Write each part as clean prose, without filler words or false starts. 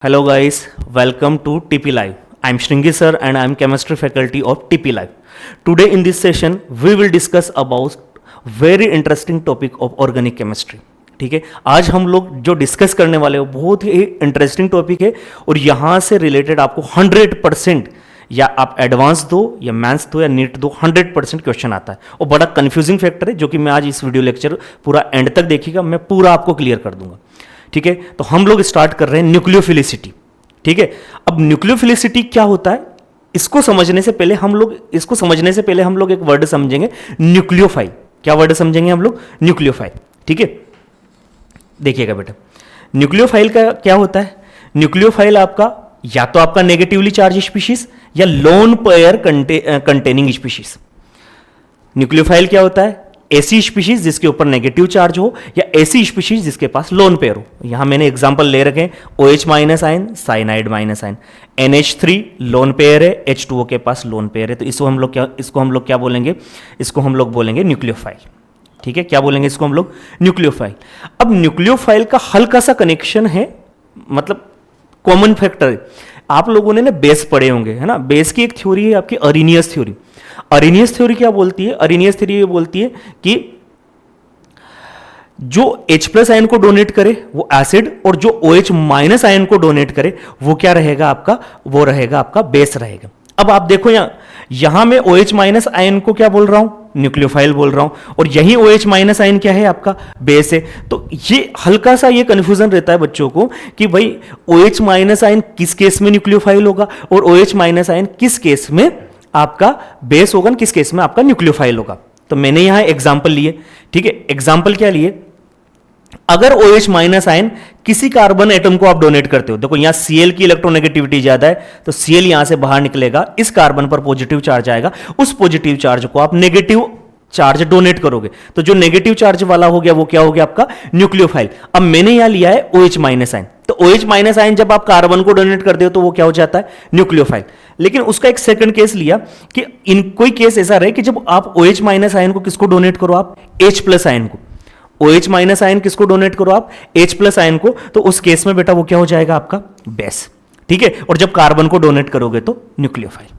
Hello guys, welcome to TP Live. I am Shringi sir and I am chemistry faculty of TP Live. Today in this session we will discuss about very interesting topic of organic chemistry. ठीक है, आज हम लोग जो discuss करने वाले हो बहुत ही इंटरेस्टिंग टॉपिक है और यहाँ से रिलेटेड आपको 100% या आप एडवांस दो या मैथ्स दो या नीट दो 100% क्वेश्चन आता है और बड़ा कंफ्यूजिंग फैक्टर है जो कि मैं आज इस वीडियो लेक्चर पूरा एंड तक देखिएगा, मैं पूरा आपको क्लियर कर दूंगा. ठीक है, तो हम लोग स्टार्ट कर रहे हैं न्यूक्लियोफिलिसिटी. ठीक है, अब न्यूक्लियोफिलिसिटी क्या होता है इसको समझने से पहले हम लोग एक वर्ड समझेंगे, न्यूक्लियोफाइल. क्या वर्ड समझेंगे हम लोग? न्यूक्लियोफाइल. ठीक है, देखिएगा बेटा, न्यूक्लियोफाइल का क्या होता है? न्यूक्लियोफाइल आपका या तो आपका नेगेटिवली चार्ज स्पीशीज या lone pair containing species. Nucleophile क्या होता है? ऐसी स्पीशीज जिसके ऊपर नेगेटिव चार्ज हो या ऐसी स्पीशीज जिसके पास लोन पेयर हो. यहां मैंने एग्जांपल ले रखे हैं, OH minus ion, cyanide minus ion, NH3 lone pair है, H2O के पास लोन पेयर है. तो इसको हम लोग क्या बोलेंगे? इसको हम लोग बोलेंगे न्यूक्लियोफाइल. ठीक है, क्या बोलेंगे इसको हम लोग? न्यूक्लियोफाइल. अब न्यूक्लियोफाइल का हल्का सा कनेक्शन है, मतलब कॉमन फैक्टर. आप लोगों ने ना बेस पढ़े होंगे, है ना? बेस की एक थ्योरी है आपकी अरेनियस थ्योरी. अरेनियस थ्योरी क्या बोलती है? अरेनियस थ्योरी ये बोलती है कि जो H प्लस आयन को डोनेट करे वो एसिड और जो OH माइनस आयन को डोनेट करे वो क्या रहेगा आपका? वो रहेगा आपका बेस रहेगा. अब आप देखो यहां मैं OH माइनस आयन को क्या बोल रहा हूं? न्यूक्लियोफाइल बोल रहा हूं और यही OH माइनस आयन क्या है? आपका बेस है. तो ये हल्का सा ये कंफ्यूजन रहता है बच्चों को कि भाई OH माइनस आयन किस केस में न्यूक्लियोफाइल होगा और OH माइनस आयन किस केस में आपका बेस होगा, किस केस में आपका न्यूक्लियोफाइल होगा. तो मैंने यहां एग्जांपल लिए. ठीक है, एग्जांपल क्या लिए? अगर OH माइनस आयन किसी कार्बन एटम को आप डोनेट करते हो, देखो यहां Cl की इलेक्ट्रोनेगेटिविटी ज्यादा है तो Cl यहां से बाहर निकलेगा, इस कार्बन पर पॉजिटिव चार्ज आएगा, उस पॉजिटिव चार्ज को आप नेगेटिव चार्ज डोनेट करोगे तो जो नेगेटिव चार्ज वाला हो गया वो क्या हो गया? आपका न्यूक्लियोफाइल. अब मैंने यहां लिया है OH माइनस आयन, तो OH माइनस आयन जब आप कार्बन को डोनेट करते हो तो वो क्या हो जाता है? न्यूक्लियोफाइल. लेकिन उसका एक सेकंड केस लिया कि इन कोई केस ऐसा रहे कि जब आप OH माइनस आयन को किसको डोनेट करो? आप H प्लस आयन को. OH माइनस आयन किसको डोनेट करो? आप H प्लस आयन को. तो उस केस में बेटा वो क्या हो जाएगा? आपका बेस. ठीक है, और जब कार्बन को डोनेट करोगे तो न्यूक्लियोफाइल.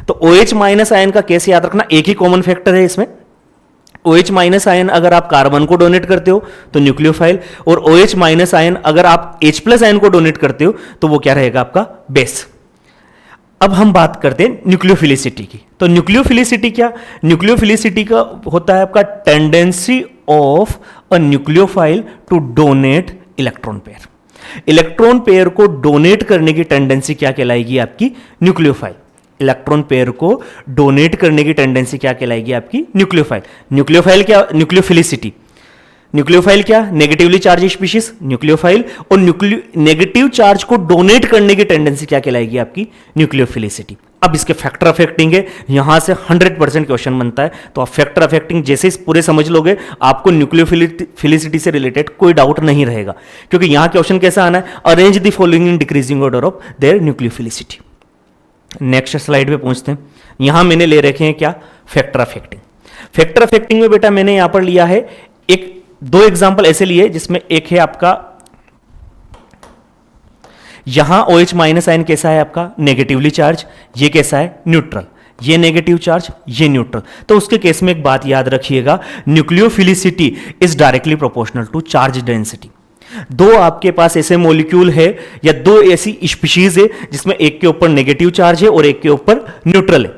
तो OH माइनस आयन का केस याद रखना, एक ही कॉमन फैक्टर है इसमें. OH माइनस आयन अगर आप कार्बन को डोनेट करते हो तो न्यूक्लियोफाइल, और OH माइनस आयन अगर आप H प्लस आयन को डोनेट करते हो तो वो क्या रहेगा? आपका बेस. अब हम बात करते हैं न्यूक्लियोफिलिसिटी की. तो न्यूक्लियोफिलिसिटी क्या? न्यूक्लियोफिलिसिटी का होता है आपका tendency of a nucleophile to donate electron pair. Electron pair को डोनेट करने की टेंडेंसी क्या कहलाएगी? आपकी न्यूक्लियोफाइल. इलेक्ट्रॉन पेयर को डोनेट करने की टेंडेंसी क्या कहलाएगी? आपकी न्यूक्लियोफाइल. न्यूक्लियोफाइल क्या? न्यूक्लियोफिलिसिटी. न्यूक्लियोफाइल क्या? Negatively charge species, nucleophile. और नेगेटिव चार्ज को डोनेट करने की टेंडेंसी क्या कहलाएगी? आपकी न्यूक्लियोफिलिसिटी. अब इसके फैक्टर अफेक्टिंग है, यहां से 100% क्वेश्चन बनता है. तो आप फैक्टर अफेक्टिंग जैसे पूरे समझ लोगे आपको न्यूक्लियोफिलिसिटी से रिलेटेड कोई डाउट नहीं रहेगा, क्योंकि यहां क्वेश्चन कैसा आना है? Arrange the following in decreasing order of their nucleophilicity. Next slide पे पहुंचते हैं. यहां मैंने ले रखे हैं क्या? Factor affecting. फैक्टर अफेक्टिंग में बेटा मैंने यहां पर लिया है दो एग्जांपल ऐसे लिए जिसमें एक है आपका यहां OH माइनस आयन कैसा है? आपका नेगेटिवली चार्ज. ये कैसा है? न्यूट्रल. ये नेगेटिव चार्ज, ये न्यूट्रल. तो उसके केस में एक बात याद रखिएगा, nucleophilicity is directly proportional to charge density. दो आपके पास ऐसे मॉलिक्यूल है या दो ऐसी स्पीशीज है जिसमें एक के ऊपर नेगेटिव चार्ज है और एक के ऊपर न्यूट्रल है.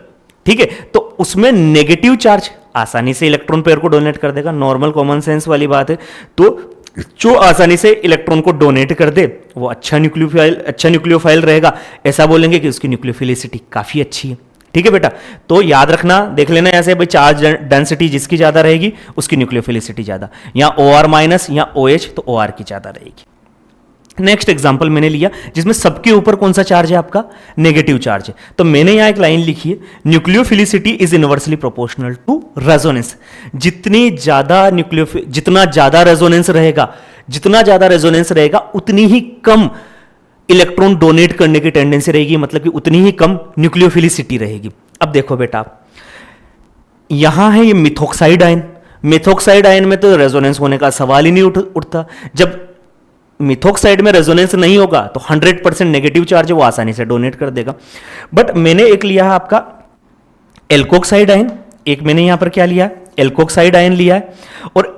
ठीक है, तो उसमें नेगेटिव चार्ज आसानी से इलेक्ट्रॉन पेयर को डोनेट कर देगा, नॉर्मल कॉमन सेंस वाली बात है. तो जो आसानी से इलेक्ट्रॉन को डोनेट कर दे वो अच्छा न्यूक्लियोफाइल रहेगा. ऐसा बोलेंगे कि उसकी न्यूक्लियोफिलिसिटी काफी अच्छी है. ठीक है बेटा, तो याद रखना, देख लेना ऐसे भाई, चार्ज डेंसिटी जिसकी ज्यादा रहेगी उसकी न्यूक्लियोफिलिसिटी ज्यादा. यहां OR माइनस या OH तो OR की ज्यादा रहेगी. नेक्स्ट एग्जांपल मैंने लिया जिसमें सबके ऊपर कौन सा चार्ज है? आपका नेगेटिव चार्ज है. तो मैंने यहां एक लाइन लिखी है, nucleophilicity is inversely proportional to resonance. जितना ज्यादा रेजोनेंस रहेगा उतनी ही कम इलेक्ट्रॉन डोनेट करने की टेंडेंसी रहेगी, मतलब कि उतनी ही कम न्यूक्लियोफिलिसिटी रहेगी. अब देखो बेटा, यहां है ये मिथॉक्साइड आयन. मिथॉक्साइड आयन में तो रेजोनेंस होने का सवाल ही नहीं उठता. जब मिथॉक्साइड में रेजोनेंस नहीं होगा तो 100% नेगेटिव चार्ज है वो आसानी से डोनेट कर देगा। बट मैंने एक लिया है आपका एल्कोक्साइड आयन, एक मैंने यहां पर क्या लिया है, एल्कोक्साइड आयन लिया है, और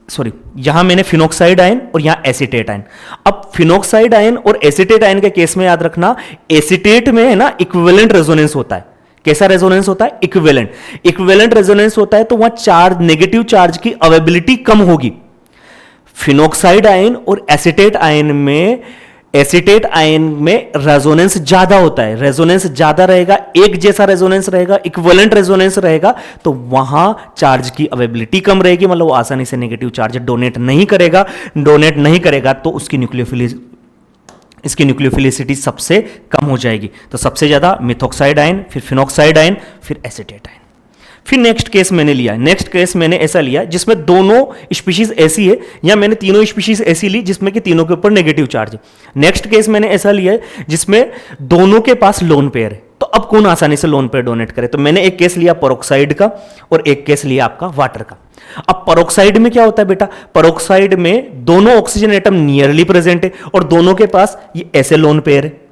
सॉरी यहां मैंने फिनोक्साइड आयन और यहां एसीटेट आयन। अब फिनोक्साइड आयन और एसीटेट आयन के केस में याद रखना, एसीटेट में है ना इक्विवेलेंट रेजोनेंस होता है। कैसा रेजोनेंस होता है? इक्विवेलेंट। इक्विवेलेंट रेजोनेंस होता है तो वहां चार्ज, नेगेटिव चार्ज की अवेबिलिटी कम होगी। फिनोक्साइड आयन और एसीटेट आयन में रेजोनेंस ज्यादा होता है, रेजोनेंस ज्यादा रहेगा, एक जैसा रेजोनेंस रहेगा, इक्विवेलेंट रेजोनेंस रहेगा, तो वहां चार्ज की अवेबिलिटी कम रहेगी, मतलब वो आसानी से नेगेटिव चार्ज डोनेट नहीं करेगा तो उसकी न्यूक्लियोफिलिसिटी सबसे कम हो जाएगी। तो सबसे ज्यादा मिथॉक्साइड आयन, फिर फिनोक्साइड आयन, फिर एसीटेट आयन। फिर नेक्स्ट केस मैंने लिया, नेक्स्ट केस मैंने ऐसा लिया जिसमें दोनों स्पीशीज ऐसी है, या मैंने तीनों स्पीशीज ऐसी ली जिसमें कि तीनों के ऊपर नेगेटिव चार्ज है। नेक्स्ट केस मैंने ऐसा लिया है जिसमें दोनों के पास लोन पेयर है। तो अब कौन आसानी से लोन पेयर डोनेट करे? तो मैंने एक केस लिया पेरोक्साइड का और एक केस लिया आपका वाटर का। अब पेरोक्साइड में क्या होता है बेटा, पेरोक्साइड में दोनों ऑक्सीजन एटम नियरली प्रेजेंट है और दोनों के पास ये ऐसे लोन पेयर है।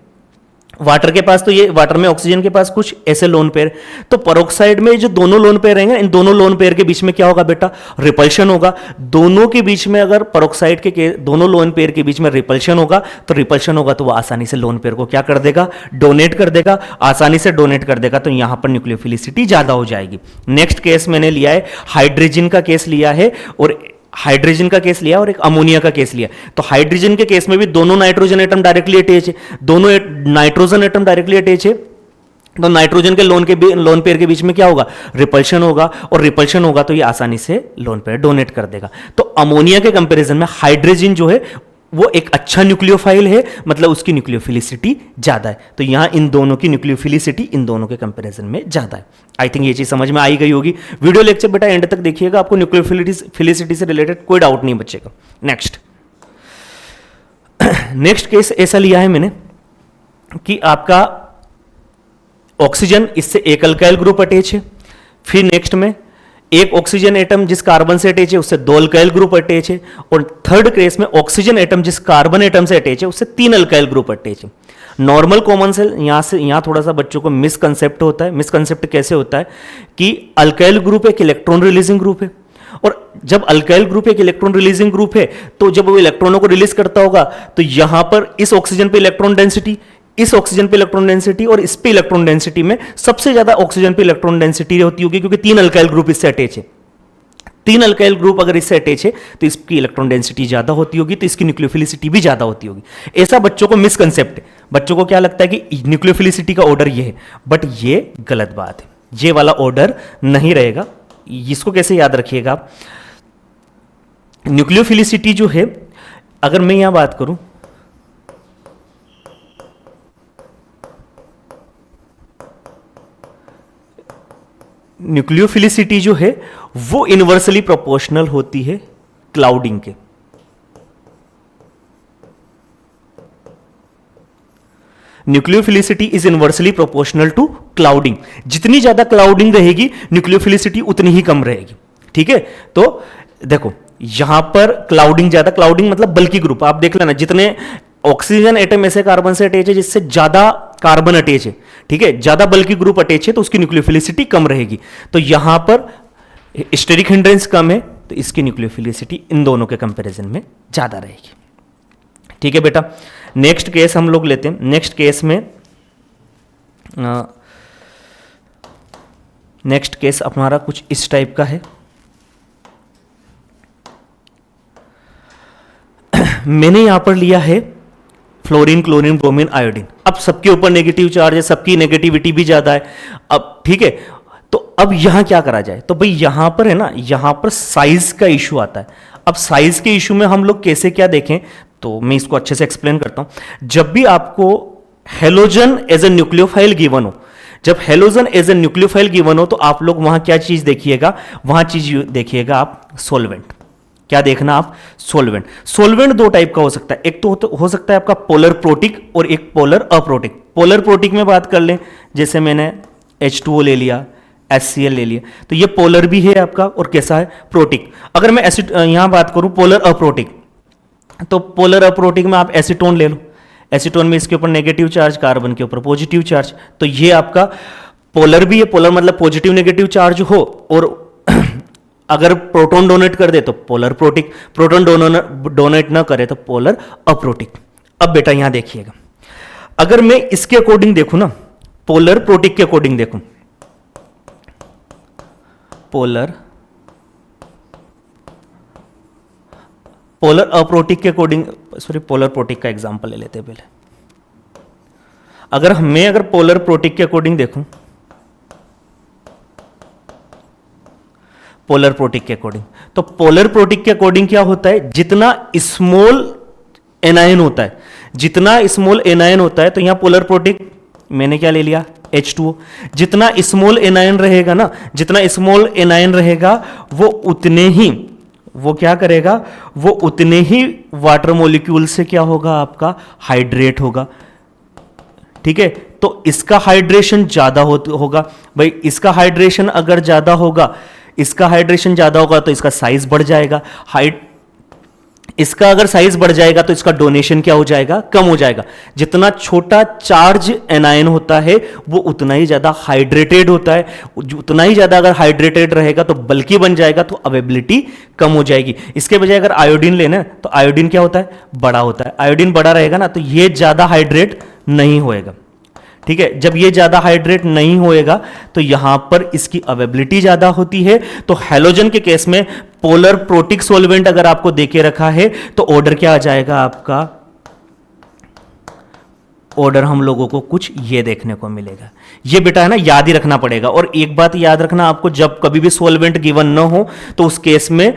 वाटर के पास तो ये, वाटर में ऑक्सीजन के पास कुछ ऐसे लोन पेयर। तो पेरोक्साइड में जो दोनों लोन पेयर रहेंगे, इन दोनों लोन पेयर के बीच में क्या होगा बेटा? रिपल्शन होगा। दोनों के बीच में अगर पेरोक्साइड के दोनों लोन पेयर के बीच में रिपल्शन होगा तो वो आसानी से लोन पेयर को क्या कर देगा? डोनेट कर देगा, आसानी से डोनेट कर देगा। तो यहां पर न्यूक्लियोफिलिसिटी ज्यादा हो जाएगी। नेक्स्ट केस मैंने लिया है हाइड्रोजन का केस लिया है, और हाइड्रोजन का केस लिया और एक अमोनिया का केस लिया। तो हाइड्रोजन के केस में भी दोनों नाइट्रोजन एटम डायरेक्टली अटैच है, दोनों नाइट्रोजन एटम डायरेक्टली अटैच है। तो नाइट्रोजन के लोन पेयर के बीच में क्या होगा? रिपल्शन होगा, और रिपल्शन होगा तो ये आसानी से लोन पेयर डोनेट कर देगा। तो अमोनिया के कंपैरिजन में हाइड्रोजन जो है वो एक अच्छा न्यूक्लियोफाइल है, मतलब उसकी न्यूक्लियोफिलिसिटी ज्यादा है। तो यहां इन दोनों की न्यूक्लियोफिलिसिटी इन दोनों के कंपैरिजन में ज्यादा है। आई थिंक ये चीज समझ में आई गई होगी। वीडियो लेक्चर बेटा एंड तक देखिएगा, आपको न्यूक्लियोफिलिसिटी से रिलेटेड कोई डाउट नहीं बचेगा। नेक्स्ट केस ऐसा लिया है मैंने कि आपका ऑक्सीजन, इससे एक अल्काइल ग्रुप अटैच है। फिर नेक्स्ट में एक ऑक्सीजन एटम जिस कार्बन से अटैच है उससे दो अल्काइल ग्रुप अटैच है, और थर्ड केस में ऑक्सीजन एटम जिस कार्बन एटम से अटैच है उससे तीन अल्काइल ग्रुप अटैच है। नॉर्मल कॉमन से यहां थोड़ा सा बच्चों को मिसकंसेप्ट होता है। मिसकंसेप्ट कैसे होता है कि अल्काइल ग्रुप एक इलेक्ट्रॉन रिलीजिंग ग्रुप है, और जब अल्काइल ग्रुप एक इलेक्ट्रॉन रिलीजिंग ग्रुप है तो जब वो इलेक्ट्रॉनों को रिलीज करता होगा तो यहां पर इस ऑक्सीजन पे इलेक्ट्रॉन डेंसिटी, इस ऑक्सीजन पे इलेक्ट्रॉन डेंसिटी और इस पे इलेक्ट्रॉन डेंसिटी में सबसे ज्यादा ऑक्सीजन पे इलेक्ट्रॉन डेंसिटी होती होगी, क्योंकि तीन अल्काइल ग्रुप इससे अटैच है। तीन अल्काइल ग्रुप अगर इससे अटैच है तो इसकी इलेक्ट्रॉन डेंसिटी ज्यादा होती होगी, तो इसकी न्यूक्लियोफिलिसिटी भी ज्यादा होती होगी। ऐसा बच्चों को मिसकंसेप्ट है, बच्चों को क्या लगता है कि न्यूक्लियोफिलिसिटी का ऑर्डर ये है, बट ये गलत बात है। ये वाला ऑर्डर नहीं रहेगा। इसको कैसे याद रखिएगा आप, न्यूक्लियोफिलिसिटी जो है, अगर मैं यहां बात करूं, न्यूक्लियोफिलिसिटी जो है वो इनवर्सली प्रोपोर्शनल होती है क्लाउडिंग के। Nucleophilicity is inversely proportional to clouding. जितनी ज्यादा क्लाउडिंग रहेगी न्यूक्लियोफिलिसिटी उतनी ही कम रहेगी। ठीक है, तो देखो यहां पर क्लाउडिंग ज्यादा, क्लाउडिंग मतलब बल्कि ग्रुप, आप देख लेना जितने ऑक्सीजन एटम ऐसे कार्बन से अटैच है जिससे ज्यादा कार्बन अटैच है, ठीक है, ज्यादा बल्कि ग्रुप अटैच है, तो उसकी न्यूक्लियोफिलिसिटी कम रहेगी। तो यहां पर स्टेरिक हिंड्रेंस कम है तो इसकी न्यूक्लियोफिलिसिटी इन दोनों के कंपैरिजन में ज्यादा रहेगी। ठीक है बेटा, नेक्स्ट केस हम लोग लेते हैं। नेक्स्ट केस में नेक्स्ट केस हमारा कुछ इस टाइप का है। मैंने यहां पर लिया है फ्लोरीन, क्लोरीन, ब्रोमीन, आयोडीन। अब सबके ऊपर नेगेटिव चार्ज है, सबकी नेगेटिविटी भी ज्यादा है। अब ठीक है, तो अब यहां क्या करा जाए? तो भाई यहां पर है ना, यहां पर साइज का इशू आता है। अब साइज के इशू में हम लोग कैसे क्या देखें, तो मैं इसको अच्छे से एक्सप्लेन करता हूं। जब भी आपको halogen as a nucleophile given हो, जब halogen as a nucleophile given हो, तो आप लोग वहां क्या चीज देखिएगा? वहां चीज देखिएगा आप सोलवेंट। क्या देखना आप? सोलवेंट। सोलवेंट दो टाइप का हो सकता है, एक तो हो सकता है आपका पोलर प्रोटिक और एक पोलर अप्रोटिक। पोलर प्रोटिक में बात कर लें, जैसे मैंने H2O ले लिया, HCl ले लिया, तो ये पोलर भी है आपका और कैसा है? प्रोटिक। अगर मैं एसिड यहां बात करूं पोलर अप्रोटिक, तो पोलर अप्रोटिक में आप एसीटोन ले लो, एसीटोन में इसके ऊपर नेगेटिव चार्ज, कार्बन के ऊपर पॉजिटिव चार्ज, तो ये आपका पोलर भी है, पोलर मतलब पॉजिटिव नेगेटिव चार्ज हो, और अगर प्रोटॉन डोनेट कर दे तो पोलर प्रोटिक, प्रोटॉन डोनेट ना करे तो पोलर अप्रोटिक। अब बेटा यहां देखिएगा, अगर मैं इसके अकॉर्डिंग देखूं ना, पोलर प्रोटिक के अकॉर्डिंग देखूं, पोलर अप्रोटिक के अकॉर्डिंग, सॉरी पोलर प्रोटिक का एग्जांपल ले लेते हैं पहले। अगर पोलर प्रोटिक के अकॉर्डिंग देखूं, पोलर प्रोटिक के अकॉर्डिंग, तो पोलर प्रोटिक के अकॉर्डिंग क्या होता है, जितना स्मॉल एनायन होता है, जितना स्मॉल एनायन होता है, तो यहां पोलर प्रोटिक मैंने क्या ले लिया, H2O। जितना स्मॉल एनायन रहेगा ना, जितना स्मॉल एनायन रहेगा वो उतने ही, वो क्या करेगा, वो उतने ही वाटर मॉलिक्यूल से क्या होगा, आपका हाइड्रेट होगा। ठीक है, तो इसका हाइड्रेशन ज्यादा होगा भाई, इसका हाइड्रेशन अगर ज्यादा होगा, इसका हाइड्रेशन ज्यादा होगा तो इसका साइज बढ़ जाएगा, इसका अगर साइज बढ़ जाएगा तो इसका डोनेशन क्या हो जाएगा, कम हो जाएगा। जितना छोटा चार्ज एनायन होता है वो उतना ही ज्यादा हाइड्रेटेड होता है, उतना ही ज्यादा अगर हाइड्रेटेड रहेगा तो बल्कि बन जाएगा, तो अवेबिलिटी कम हो जाएगी। इसके बजाय अगर आयोडीन लेना तो आयोडीन क्या होता है, बड़ा होता है, आयोडीन बड़ा रहेगा ना, तो ये ज्यादा हाइड्रेट नहीं होएगा। ठीक है, जब ये ज्यादा हाइड्रेट नहीं होएगा तो यहां पर इसकी अवेबिलिटी ज्यादा होती है। तो हैलोजन के केस में पोलर प्रोटिक सॉल्वेंट अगर आपको देके रखा है तो ऑर्डर क्या आ जाएगा, आपका ऑर्डर हम लोगों को कुछ ये देखने को मिलेगा। ये बेटा है ना, याद ही रखना पड़ेगा। और एक बात याद रखना आपको, जब कभी भी सॉल्वेंट गिवन ना हो तो उस केस में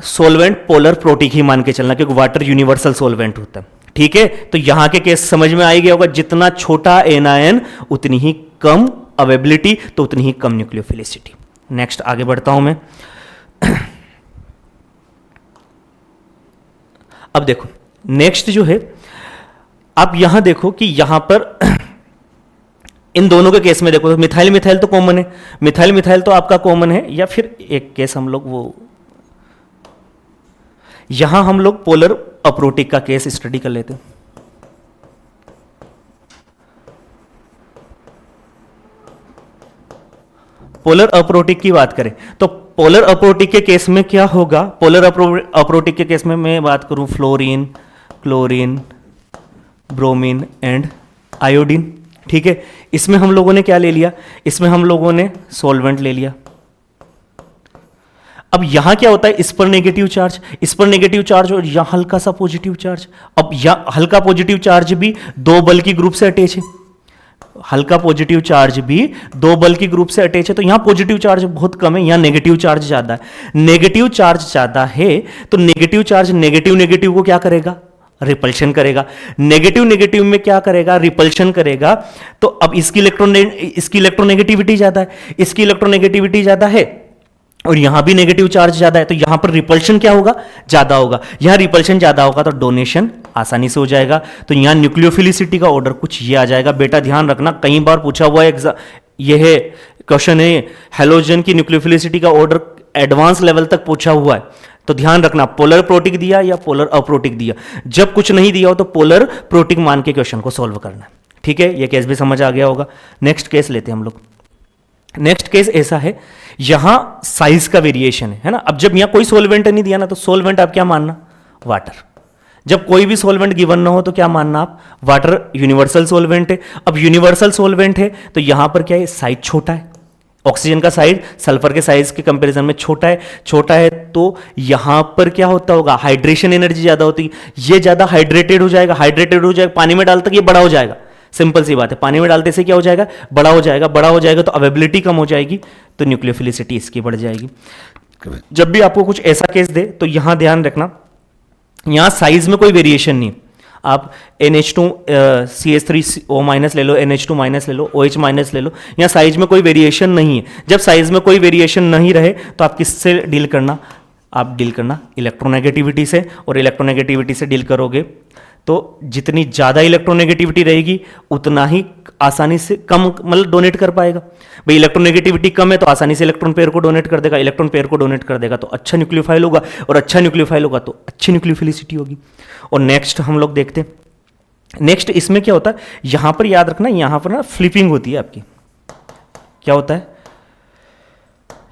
सॉल्वेंट पोलर प्रोटिक ही मान के चलना, क्योंकि वाटर यूनिवर्सल सॉल्वेंट होता है। ठीक है, तो यहां के केस समझ में आ गया होगा, जितना छोटा एनायन उतनी ही कम अवेबिलिटी, तो उतनी ही कम न्यूक्लियोफिलिसिटी। नेक्स्ट आगे बढ़ता हूं मैं। अब देखो नेक्स्ट जो है, आप यहां देखो कि यहां पर इन दोनों के केस में देखो तो मिथाइल मिथाइल तो कॉमन है, मिथाइल मिथाइल तो आपका कॉमन है। या फिर एक केस हम लोग वो, यहां हम लोग पोलर अप्रोटिक का केस स्टडी कर लेते हैं। पोलर अप्रोटिक की बात करें तो पोलर अप्रोटिक के केस में क्या होगा, पोलर अप्रोटिक के केस में मैं बात करूं fluorine, chlorine, bromine and iodine. ठीक है, इसमें हम लोगों ने क्या ले लिया, इसमें हम लोगों ने सॉल्वेंट ले लिया। अब यहां क्या होता है, इस पर नेगेटिव चार्ज, इस पर नेगेटिव चार्ज और यहां हल्का सा पॉजिटिव चार्ज। अब यहां हल्का पॉजिटिव चार्ज भी दो बल की ग्रुप से अटैच है, हल्का पॉजिटिव चार्ज भी दो बल की ग्रुप से अटैच है। तो यहां पॉजिटिव चार्ज बहुत कम है, यहां नेगेटिव चार्ज ज्यादा है। नेगेटिव चार्ज ज्यादा है तो नेगेटिव चार्ज नेगेटिव नेगेटिव को क्या करेगा, रिपल्शन करेगा। नेगेटिव नेगेटिव में क्या करेगा, रिपल्शन करेगा। तो अब इसकी इलेक्ट्रोनेगेटिविटी ज्यादा है, इसकी इलेक्ट्रोनेगेटिविटी ज्यादा है और यहां भी नेगेटिव चार्ज ज्यादा है, तो यहां पर रिपल्शन क्या होगा, ज्यादा होगा। यहां रिपल्शन ज्यादा होगा तो डोनेशन आसानी से हो जाएगा। तो यहां न्यूक्लियोफिलिसिटी का ऑर्डर कुछ ये आ जाएगा। बेटा ध्यान रखना, कई बार पूछा हुआ है, यह है क्वेश्चन है, हैलोजन की न्यूक्लियोफिलिसिटी का ऑर्डर एडवांस लेवल तक पूछा हुआ है। तो ध्यान रखना, पोलर प्रोटिक दिया या पोलर अप्रोटिक दिया, जब कुछ नहीं दिया हो तो पोलर प्रोटिक मान के क्वेश्चन को सॉल्व करना है। ठीक है, यह केस भी समझ आ गया होगा। नेक्स्ट केस लेते हैं हम लोग। नेक्स्ट केस ऐसा है, यहां साइज का वेरिएशन है ना। अब जब यहां कोई सॉल्वेंट नहीं दिया ना, तो सॉल्वेंट आप क्या मानना, वाटर। जब कोई भी सॉल्वेंट गिवन ना हो तो क्या मानना आप, वाटर यूनिवर्सल सॉल्वेंट है। अब यूनिवर्सल सॉल्वेंट है तो यहां पर क्या है, साइज छोटा है। ऑक्सीजन का साइज सल्फर के साइज के कंपैरिजन में छोटा है, तो यहां पर क्या होता होगा, हाइड्रेशन एनर्जी ज्यादा होती है। ये ज्यादा हाइड्रेटेड हो जाएगा, पानी में डालते ये बड़ा हो जाएगा। सिंपल सी बात है, पानी में डालते से क्या हो जाएगा, बड़ा हो जाएगा तो अवेबिलिटी कम हो जाएगी, तो न्यूक्लियोफिलिसिटी इसकी बढ़ जाएगी। जब भी आपको कुछ ऐसा केस दे तो यहां ध्यान रखना, यहां साइज में कोई वेरिएशन नहीं। आप NH2 CH3O- ले लो, NH2- ले लो, OH- ले लो, यहां साइज में कोई वेरिएशन नहीं है। जब साइज में कोई वेरिएशन नहीं रहे तो आप किससे डील करना, आप डील करना इलेक्ट्रोनेगेटिविटी से, और इलेक्ट्रोनेगेटिविटी से डील करोगे तो जितनी ज़्यादा इलेक्ट्रोनेगेटिविटी रहेगी उतना ही आसानी से कम मतलब डोनेट कर पाएगा। भाई इलेक्ट्रोनेगेटिविटी कम है तो आसानी से इलेक्ट्रॉन पेयर को डोनेट कर देगा, इलेक्ट्रॉन पेयर को डोनेट कर देगा तो अच्छा न्यूक्लियोफाइल होगा, और अच्छा न्यूक्लियोफाइल होगा तो अच्छी न्यूक्लियोफिलिसिटी होगी। और नेक्स्ट हम लोग देखते हैं, नेक्स्ट इसमें क्या होता है, यहां पर याद रखना, यहां पर ना फ्लिपिंग होती है आपकी। क्या होता है,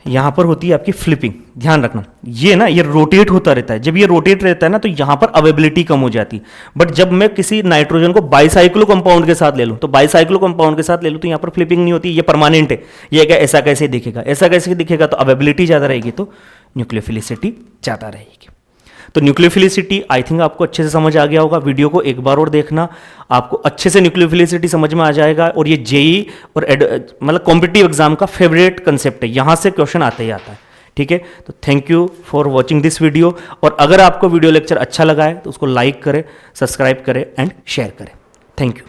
यहां पर होती है आपकी फ्लिपिंग, ध्यान रखना। ये ना ये रोटेट होता रहता है, जब ये रोटेट रहता है ना तो यहां पर अवेबिलिटी कम हो जाती है। बट जब मैं किसी नाइट्रोजन को बाइसाइक्लो कंपाउंड के साथ ले लूं, तो बाइसाइक्लो कंपाउंड के साथ ले लूं तो यहां पर फ्लिपिंग नहीं होती, ये परमानेंट है। ये क्या ऐसा कैसे दिखेगा, ऐसा कैसे दिखेगा, तो अवेबिलिटी ज्यादा रहेगी तो न्यूक्लियोफिलिसिटी ज्यादा रहेगी। तो न्यूक्लियोफिलिसिटी आई थिंक आपको अच्छे से समझ आ गया होगा। वीडियो को एक बार और देखना, आपको अच्छे से न्यूक्लियोफिलिसिटी समझ में आ जाएगा। और ये जेई और मतलब कॉम्पिटिटिव एग्जाम का फेवरेट कंसेप्ट है, यहां से क्वेश्चन आता ही आता है। ठीक है, तो thank you for watching this video. और अगर आपको वीडियो लेक्चर अच्छा लगा है तो उसको लाइक करें, सब्सक्राइब करें एंड शेयर करें। Thank you.